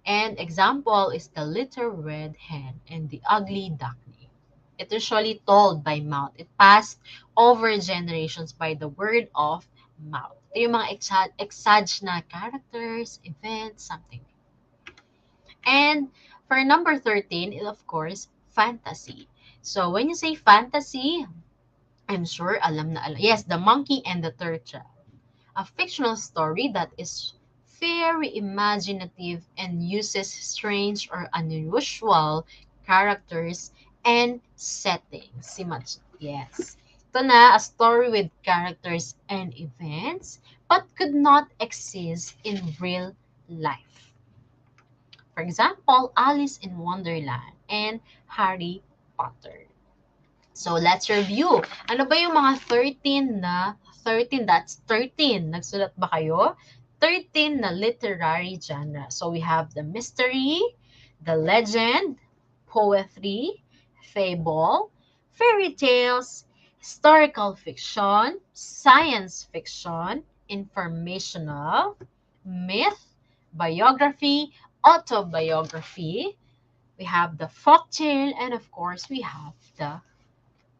And example is the little red hen and the ugly duckling. It usually told by mouth. It passed over generations by the word of mouth. Ito yung mga exage na characters, events, something. And for number 13 is, of course, fantasy. So when you say fantasy, I'm sure alam na alam. Yes, The Monkey and the Turtle. A fictional story that is very imaginative and uses strange or unusual characters and settings. Yes. Ito na, a story with characters and events but could not exist in real life. For example, Alice in Wonderland and Harry Potter. So, let's review. Ano ba yung mga 13, that's 13. Nagsulat ba kayo? 13 na literary genre. So, we have the mystery, the legend, poetry, fable, fairy tales, historical fiction, science fiction, informational, myth, biography, autobiography. We have the folktale, and of course, we have the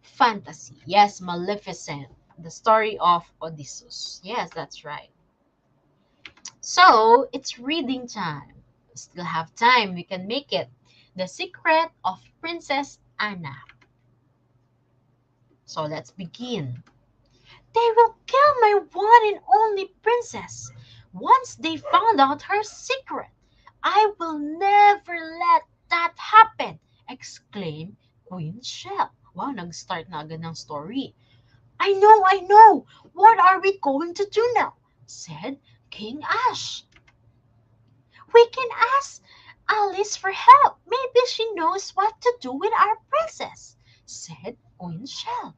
fantasy. Yes, Maleficent, the story of Odysseus. Yes, that's right. So, it's reading time. We still have time. We can make it. The Secret of Princess Anna. So, let's begin. They will kill my one and only princess. Once they found out her secret, I will never let that happen, exclaimed Queen Shell. Wow, nag-start na agad ng story. I know. What are we going to do now? Said King Ash. We can ask Alice for help. Maybe she knows what to do with our princess, said Queen Shell.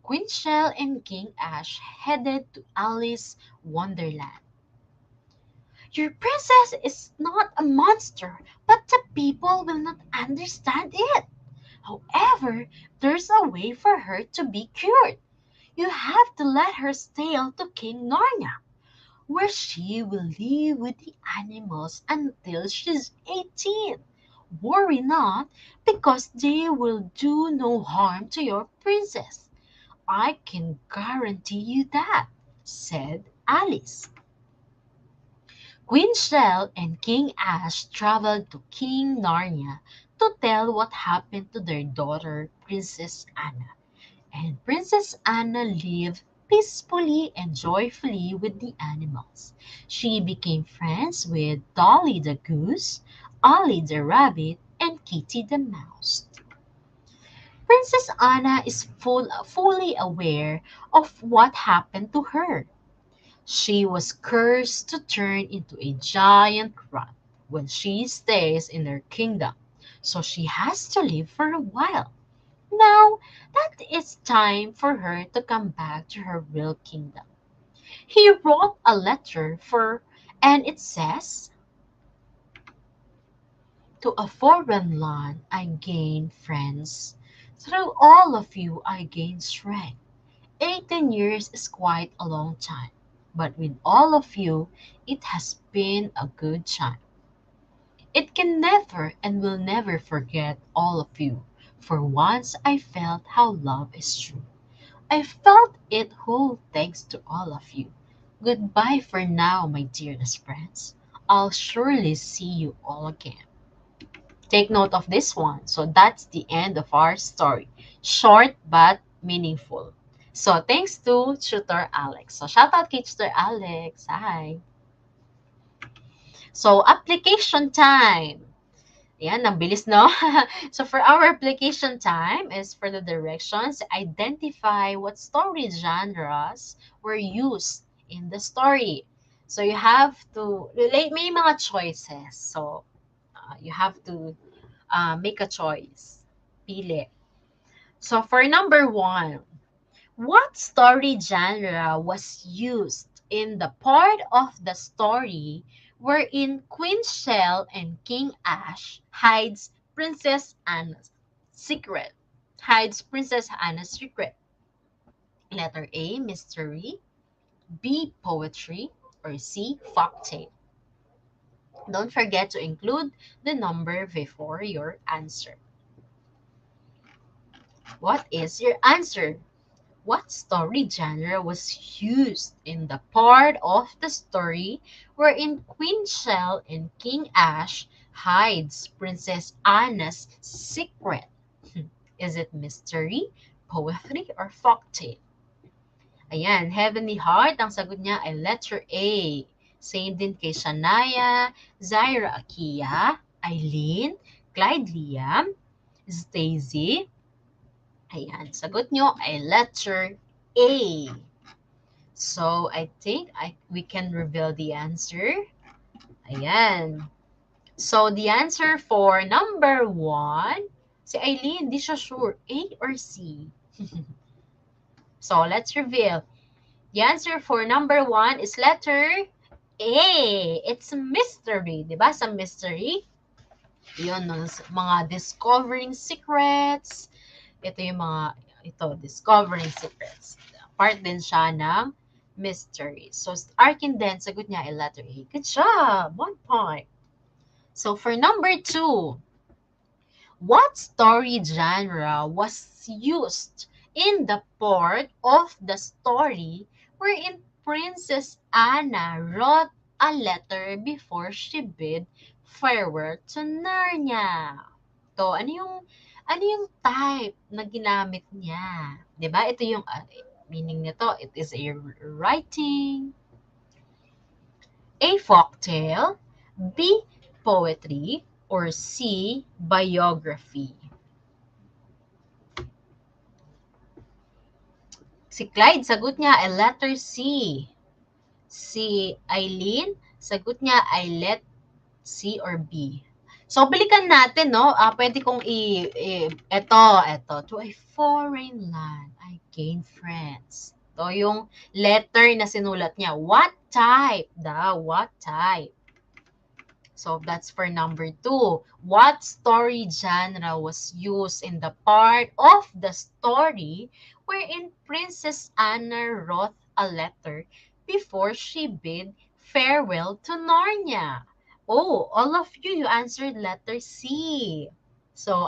Queen Shell and King Ash headed to Alice Wonderland. Your princess is not a monster, but the people will not understand it. However, there's a way for her to be cured. You have to let her sail to King Narnia. where she will live with the animals until she's 18. Worry not, because they will do no harm to your princess. I can guarantee you that, said Alice. Queen Shell and King Ash traveled to King Narnia to tell what happened to their daughter, Princess Anna. And Princess Anna lived peacefully and joyfully with the animals. She became friends with Dolly the goose, Ollie the rabbit, and Kitty the mouse. Princess Anna is fully aware of what happened to her. She was cursed to turn into a giant rat when she stays in her kingdom, so she has to live for a while. Now that it's time for her to come back to her real kingdom. He wrote a letter and it says, "To a foreign land I gain friends. Through all of you I gain strength. 18 years is quite a long time, but with all of you it has been a good time. It can never and will never forget all of you, for once I felt how love is true. I felt it whole thanks to all of you. Goodbye for now, my dearest friends. I'll surely see you all again." Take note of this one. So that's the end of our story. Short but meaningful. So thanks to Tutor Alex. So shout out kay Tutor Alex. Hi. So application time. Yan, ang bilis, no? So for our application time is for the directions, identify what story genres were used in the story. So you have to, may mga choices. So you have to make a choice. Pili. So for number 1, what story genre was used in the part of the story wherein Queen Shell and King Ash hides Princess Anna's secret? Letter A, mystery, B, poetry, or C, folktale. Don't forget to include the number before your answer. What is your answer? What story genre was used in the part of the story wherein Queen Shell and King Ash hides Princess Anna's secret? Is it mystery, poetry, or folktale? Ayan, Heavenly Heart, ang sagot niya ay letter A. Same din kay Shania, Zaira Akia, Eileen, Clyde Liam, Stacy. Ayan, sagot nyo ay letter A. So, I think we can reveal the answer. Ayan. So, the answer for number 1, si Eileen, di siya sure, A or C? So, let's reveal. The answer for number 1 is letter A. It's a mystery. Diba? Sa mystery, yun, mga discovering secrets. Ito yung discovering secrets. Part din siya ng mystery. So, Arkin din, sagot niya ay letter A. Good job! 1 point. So, for number 2, what story genre was used in the part of the story wherein Princess Anna wrote a letter before she bid farewell to Narnia? To, ano yung type na ginamit niya? 'Di ba? Ito yung meaning nito. It is a writing, A, folktale, B, poetry, or C, biography. Si Clyde, sagot niya ay letter C. Si Eileen, sagot niya ay let C or B. So, balikan natin, no? Pwede kong eto. To a foreign land, I gain friends. Ito yung letter na sinulat niya. What type daw? What type? So, that's for number 2. What story genre was used in the part of the story wherein Princess Anna wrote a letter before she bid farewell to Narnia? Oh, all of you answered letter C. So,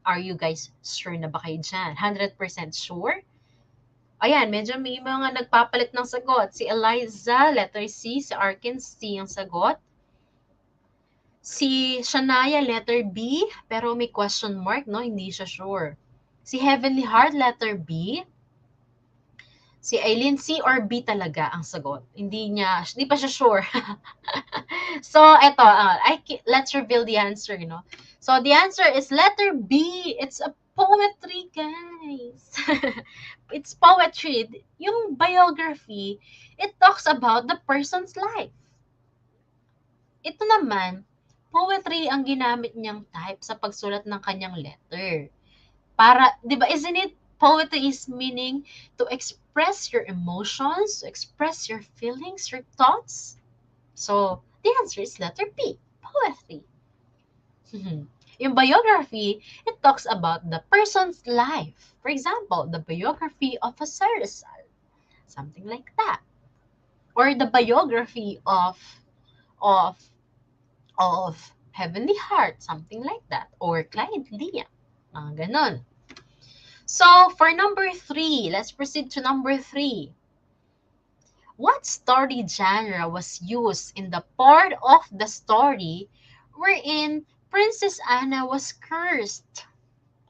are you guys sure na ba kayo dyan? 100% sure? Ayan, medyo may mga nagpapalit ng sagot. Si Eliza, letter C. Si Arkins, C ang sagot. Si Shania, letter B. Pero may question mark, no? Hindi siya sure. Si Heavenly Heart, letter B. Si Aileen, C or B talaga ang sagot. Hindi pa siya sure. So, eto, let's reveal the answer, So, the answer is letter B. It's a poetry, guys. It's poetry. Yung biography, it talks about the person's life. Ito naman, poetry ang ginamit niyang type sa pagsulat ng kanyang letter. Para, di ba, isn't it, poetry is meaning to express your emotions, to express your feelings, your thoughts. So, the answer is letter B, poetry. Yung biography, it talks about the person's life. For example, the biography of a Sarisal, something like that. Or the biography of Heavenly Heart, something like that. Or Client Liam, mga ganon. So, for number 3, let's proceed to number 3. What story genre was used in the part of the story wherein Princess Anna was cursed?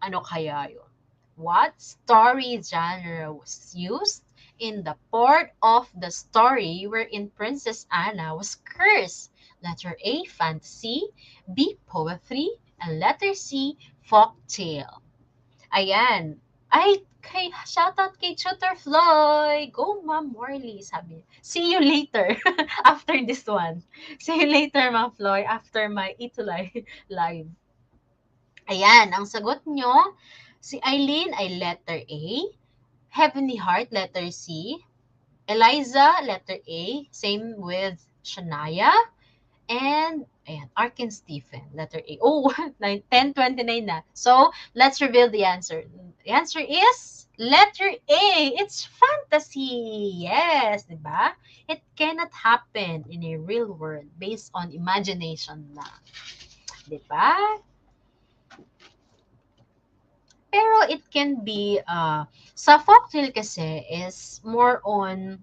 Ano kaya yun? What story genre was used in the part of the story wherein Princess Anna was cursed? Letter A, fantasy, B, poetry, and letter C, folktale. Ayan. Shoutout kay Tutor Floy. Go, Ma'am Morley, sabi. See you later after this one. See you later, Ma'am Floy, after my ETUlay live. Ayan, ang sagot nyo, si Eileen ay letter A, Heavenly Heart, letter C, Eliza, letter A, same with Shania, and Arkin Stephen, letter A. Oh, 10:29 na. So, let's reveal the answer. The answer is letter A. It's fantasy. Yes, di ba? It cannot happen in a real world based on imagination na. Di ba? Pero it can be, sa folktale kasi is more on,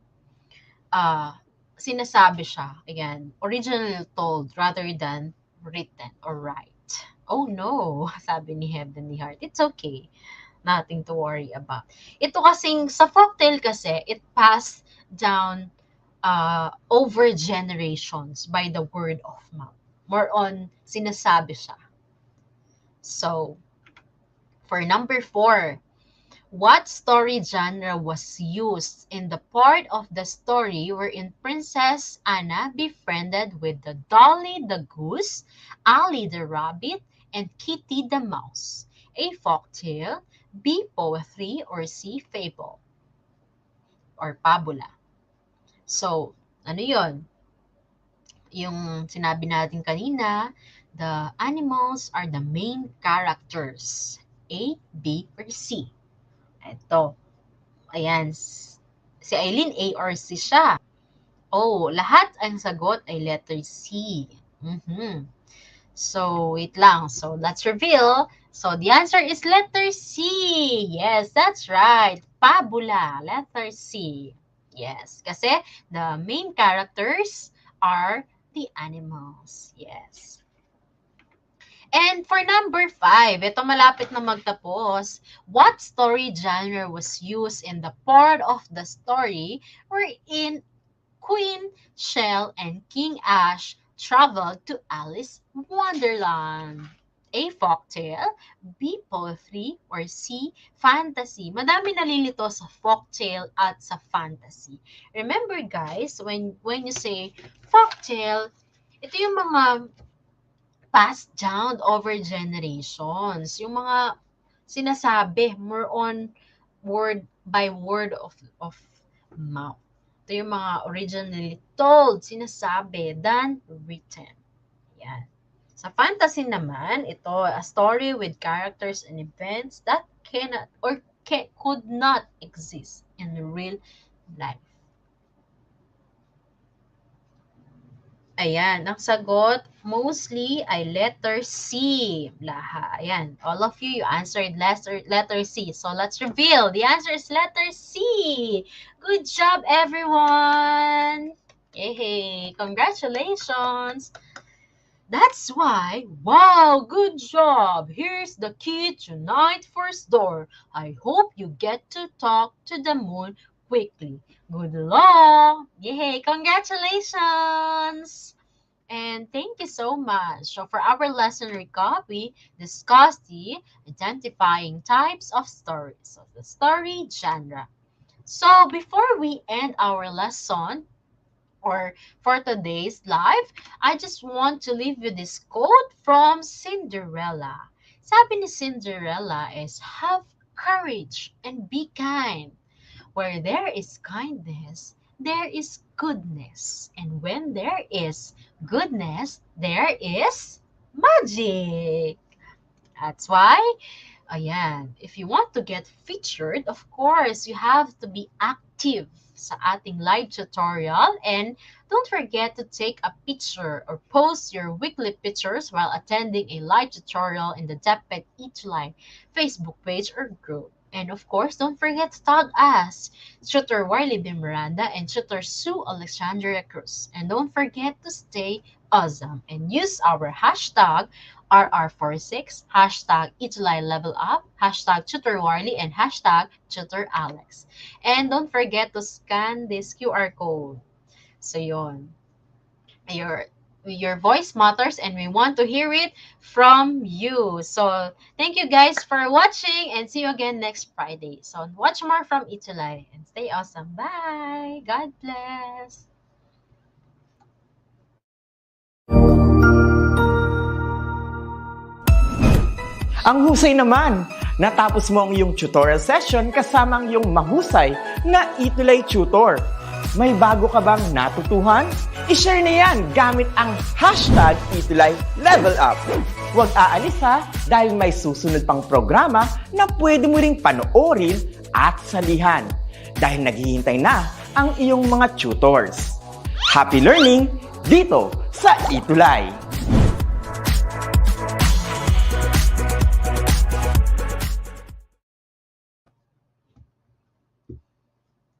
sinasabi siya, again, originally told rather than written or write. Oh no, sabi ni Heavenly Heart. It's okay. Nothing to worry about. Ito kasing, sa folktale kasi, it passed down over generations by the word of mouth. More on, sinasabi siya. So, for number 4, what story genre was used in the part of the story wherein Princess Anna befriended with the Dolly the Goose, Ali the Rabbit, and Kitty the Mouse? A, folktale, B, poetry, or C, fable or pabula? So, ano yun? Yung sinabi natin kanina, the animals are the main characters. A, B, or C? Ito. Ayan. Si Eileen, A or C siya. Oh, lahat ang sagot ay letter C. So, wait lang. So, let's reveal. So, the answer is letter C. Yes, that's right. Pabula. Letter C. Yes. Kasi the main characters are the animals. Yes. And for number 5, ito malapit na magtapos. What story genre was used in the part of the story wherein Queen Shell and King Ash traveled to Alice Wonderland? A, folktale, B, poetry, or C, fantasy? Madami nalilito sa folktale at sa fantasy. Remember guys, when you say folktale, ito yung mga passed down over generations. Yung mga sinasabi, more on word by word of mouth. Ito yung mga originally told, sinasabi, than written. Yan. Sa fantasy naman, ito, a story with characters and events that cannot or could not exist in real life. Ayan, ang sagot mostly ay letter C. Laha. Ayan, all of you answered letter C. So let's reveal. The answer is letter C. Good job, everyone. Yay! Congratulations. That's why, wow, good job. Here's the key to night first door. I hope you get to talk to the moon quickly. Good luck. Yay, congratulations. And thank you so much. So for our lesson recap, we discussed the identifying types of stories, of the story genre. So before we end our lesson, or for today's live, I just want to leave you this quote from Cinderella. Sabi ni Cinderella is, have courage and be kind. Where there is kindness, there is goodness. And when there is goodness, there is magic. That's why, ayan, if you want to get featured, of course, you have to be active sa ating live tutorial. And don't forget to take a picture or post your weekly pictures while attending a live tutorial in the DepEd ETUlay Facebook page or group. And of course, don't forget to tag us, Tutor Wiley B. Miranda and Tutor Sue Alexandria Cruz. And don't forget to stay awesome and use our hashtag RR46, hashtag ETUlay Level Up, hashtag Tutor Wiley, and hashtag Tutor Alex. And don't forget to scan this QR code. So yun, your voice matters and we want to hear it from you. So thank you guys for watching and see you again next Friday. So watch more from ETUlay and stay awesome. Bye. God bless. Ang husay naman! Natapos mo ang iyong tutorial session kasama ang iyong mahusay na ETUlay tutor. May bago ka bang natutuhan? I-share na yan gamit ang hashtag ETUlay Level Up. Huwag aalis ha, dahil may susunod pang programa na pwede mo ring panoorin at salihan. Dahil naghihintay na ang iyong mga tutors. Happy learning dito sa ETUlay!